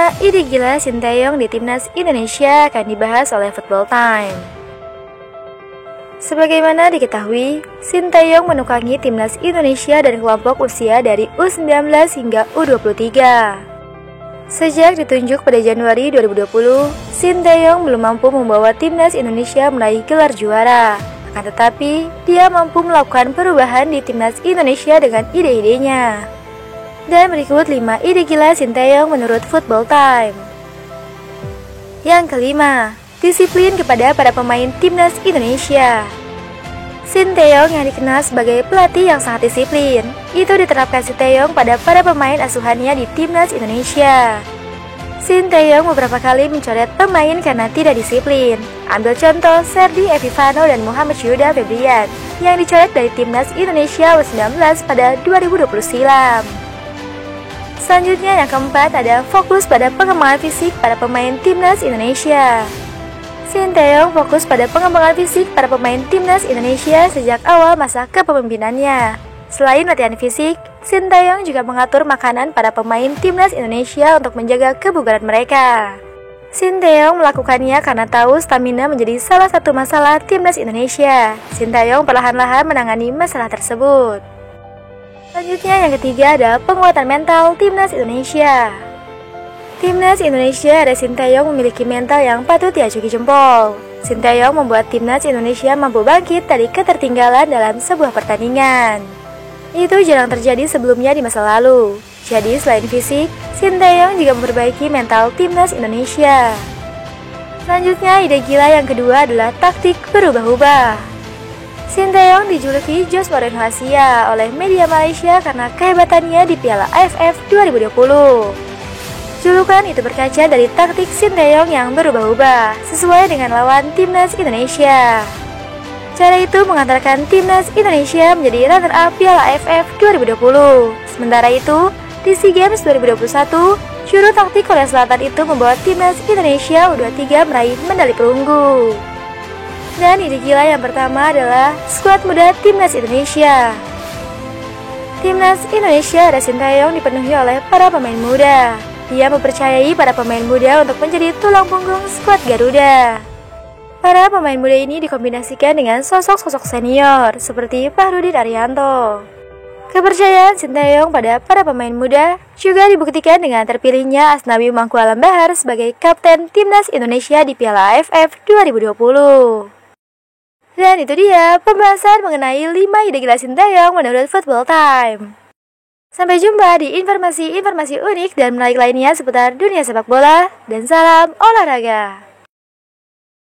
5 ide gila Sinteyong di Timnas Indonesia akan dibahas oleh Football Time. Sebagaimana diketahui, Sinteyong menukangi Timnas Indonesia dan kelompok usia dari U19 hingga U23. Sejak ditunjuk pada Januari 2020, Sinteyong belum mampu membawa Timnas Indonesia meraih gelar juara. Akan tetapi, dia mampu melakukan perubahan di Timnas Indonesia dengan ide-idenya. Dan berikut 5 ide gila Sinteyong menurut Football Time. Yang kelima, disiplin kepada para pemain Timnas Indonesia. Sinteyong yang dikenal sebagai pelatih yang sangat disiplin, itu diterapkan Sinteyong pada para pemain asuhannya di Timnas Indonesia. Sinteyong beberapa kali mencoret pemain karena tidak disiplin. Ambil contoh Serdi Evivano dan Muhammad Syuda Febrian yang dicoret dari Timnas Indonesia U19 pada 2020 silam. Selanjutnya yang keempat ada fokus pada pengembangan fisik para pemain Timnas Indonesia. Sinteyong fokus pada pengembangan fisik para pemain Timnas Indonesia sejak awal masa kepemimpinannya. Selain latihan fisik, Sinteyong juga mengatur makanan para pemain Timnas Indonesia untuk menjaga kebugaran mereka. Sinteyong melakukannya karena tahu stamina menjadi salah satu masalah Timnas Indonesia. Sinteyong perlahan-lahan menangani masalah tersebut. Selanjutnya yang ketiga ada penguatan mental Timnas Indonesia. Timnas Indonesia ada Sinteyong memiliki mental yang patut diacungi jempol. Sinteyong membuat Timnas Indonesia mampu bangkit dari ketertinggalan dalam sebuah pertandingan. Itu jarang terjadi sebelumnya di masa lalu. Jadi selain fisik, Sinteyong juga memperbaiki mental Timnas Indonesia. Selanjutnya ide gila yang kedua adalah taktik berubah-ubah. Sinteyong dijuluki Jos Mourinho Asia oleh media Malaysia karena kehebatannya di Piala AFF 2020. Julukan itu berkaca dari taktik Sinteyong yang berubah-ubah sesuai dengan lawan Timnas Indonesia. Cara itu mengantarkan Timnas Indonesia menjadi runner-up Piala AFF 2020. Sementara itu, di SEA Games 2021, juru taktik Korea Selatan itu membawa Timnas Indonesia U23 meraih medali perunggu. Dan ide gila yang pertama adalah skuad muda Timnas Indonesia. Timnas Indonesia ada Sinteyong dipenuhi oleh para pemain muda. Dia mempercayai para pemain muda untuk menjadi tulang punggung skuad Garuda. Para pemain muda ini dikombinasikan dengan sosok-sosok senior seperti Fahrudin Arianto. Kepercayaan Sinteyong pada para pemain muda juga dibuktikan dengan terpilihnya Asnawi Mangkualam Bahar sebagai kapten Timnas Indonesia di Piala AFF 2020. Dan itu dia pembahasan mengenai 5 ide gila Sinteyong menurut Football Time. Sampai jumpa di informasi-informasi unik dan menarik lainnya seputar dunia sepak bola, dan salam olahraga.